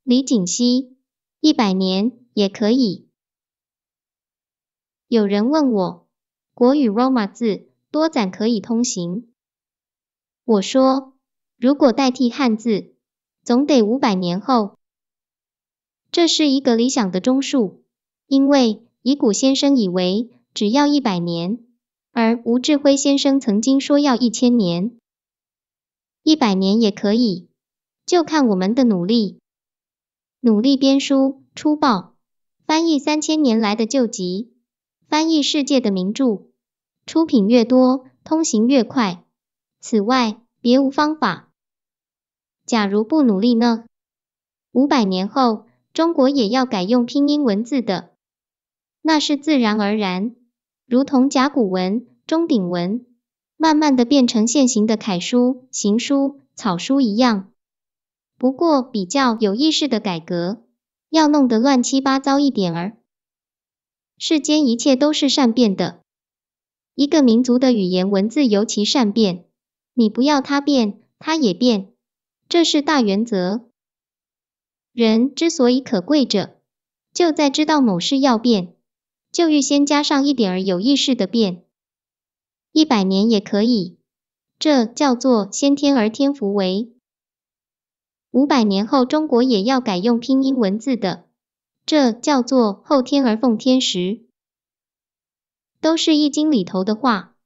李锦熙，100年也可以。有人问我，国语 Roma 字多攒可以通行。我说，如果代替汉字，总得500年后。这是一个理想的钟数，因为乙骨先生以为只要100年，而吴志辉先生曾经说要1000年。100年也可以，就看我们的努力。努力编书、出报，翻译3000年来的旧籍，翻译世界的名著，出品越多，通行越快。此外，别无方法。假如不努力呢？500年后，中国也要改用拼音文字的，那是自然而然，如同甲骨文、钟鼎文，慢慢的变成现行的楷书、行书、草书一样。不过比较有意识的改革，要弄得乱七八糟一点儿。世间一切都是善变的，一个民族的语言文字尤其善变，你不要它变，它也变，这是大原则。人之所以可贵者，就在知道某事要变，就预先加上一点儿有意识的变。100年也可以，这叫做先天而天福为。500年后中国也要改用拼音文字的，这叫做后天而奉天时。都是易经里头的话。